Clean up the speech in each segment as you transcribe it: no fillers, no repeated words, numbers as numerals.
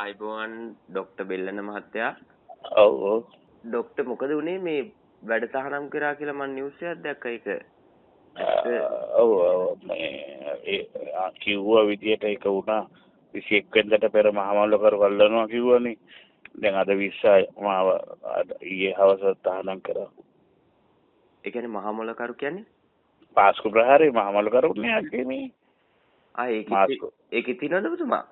ආයිබෝන් doctor බෙල්ලන මහත්තයා. ඔව් ඔව්. ડોક્ટર මොකද උනේ මේ වැඩ තහනම් කරා කියලා මම නිවුස් එකක් දැක්කා ඒක. ඔව් ඔව් මේ කිව්වා විදියට ඒක වුණා 21 වෙනිදාට පෙර මහමල්ලකරු වල්ලනවා කිව්වනේ. දැන් අද 20 මාව ඊයේ හවස තහනම් කරා. ඒ කියන්නේ මහමල්ලකරු කියන්නේ? පාස්කු ප්‍රහාරේ මහමල්ලකරුනේ අල්ලේ මේ. ඒකේ තියෙනවද ඔබතුමා?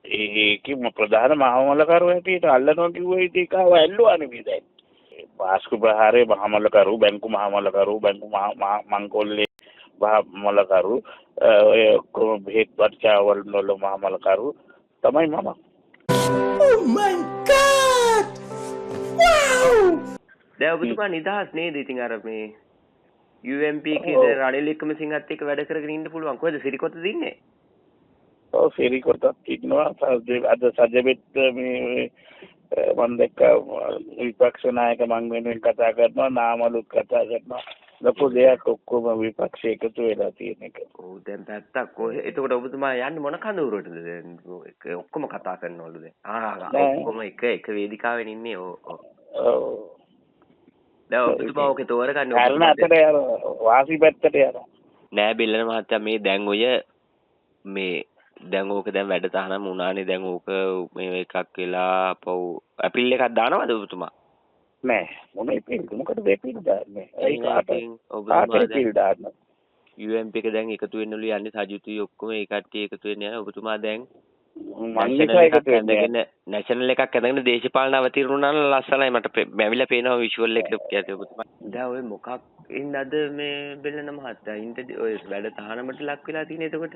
ඒකේ ප්‍රධාන මහමල්ලකරු හැටියට අල්ලනවා කිව්වා ඒක ඇල්ලුවානේ මේ දැන්. පාස්කු ප්‍රහාරේ මහමල්ලකරු බැංකු මහමල්ලකරු බැංකු මංකොල්ලේ මහමල්ලකරු ඔය ඔක්කොම බෙහෙත් වර්චාවල් වල මහමල්ලකරු තමයි මම. Oh my god! Wow! දැන් ඔබතුමා නිදහස් නේද? ඉතින් අර මේ UMP එකේ රනිල් වික්‍රමසිංහත් එක්ක වැඩ කරගෙන ඉන්න පුළුවන්. කොහෙද සිරිකොතද ඉන්නේ? ඔව් සිරිකොතත් ඉන්නවා. අද සජබෙත් මේ මම දැක්ක විපක්ෂ නායක මං වෙනුවෙන් කතා කරනවා, නාමලුත් කතා කරනවා. ලොකු දෙයක් ඔක්කොම විපක්ෂ එකතු වෙලා තියෙන එක. ඔව් දැන් පැත්තක් කොහෙ. එතකොට ඔබතුමා යන්නේ මොන කඳවුරටද දැන්? ඔක්කොම කතා කරනවලු දැන්. ඔක්කොම එක වේදිකාවෙන් ඉන්නේ. ඔව්. දැන් ඔබතුමා ඔකේ තෝරගන්නේ අරන අතට යනවා. වාසි පැත්තට යනවා. නෑ බෙල්ලන මහත්තයා මේ දැන් ඔය මේ දැන් ඕක දැන් වැඩ තහනම් වුණානේ. දැන් ඕක මේ එකක් වෙලා පව් ඇප්‍රිල් එකක් දානවද ඔබතුමා? නෑ මොන ඇප්‍රිල් මොකටද ඇප්‍රිල් දාන්නේ? ඒක ඔබතුමා ඇප්‍රිල් දාන්න. UMP එක දැන් එකතු වෙන්නලු යන්නේ සජිතුයි ඔක්කොම ඒ කට්ටිය එකතු වෙන්න යන. ඔබතුමා දැන් නැෂනල් එකක් ඇඳගෙන දේශපාලන අවතීර්ණ වුණා නම් ලස්සනයි. මට බැවිලා පේනවා විෂුවල් එක කියතේ ඔබතුමා. දැන් ඔය මොකක් ඉන්නද මේ බෙල්ලන මහත්තයා? ඉන්න ඔය වැඩ තහනමට ලක් වෙලා තියෙන එතකොට.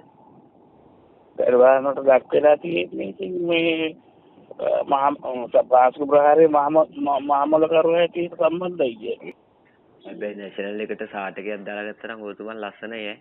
පෙරවානට ලක් වෙලා තියෙන්නේ ඉතින් මේ පාස්කු ප්‍රහාරේ මහමල්ලකරු හැටියට සම්බන්ධයි කියන්නේ. හැබැයි නැෂනල් එකට සාටකයක් දාලා ගත්තා නම් ඔබතුමා ලස්සනයි ඈ.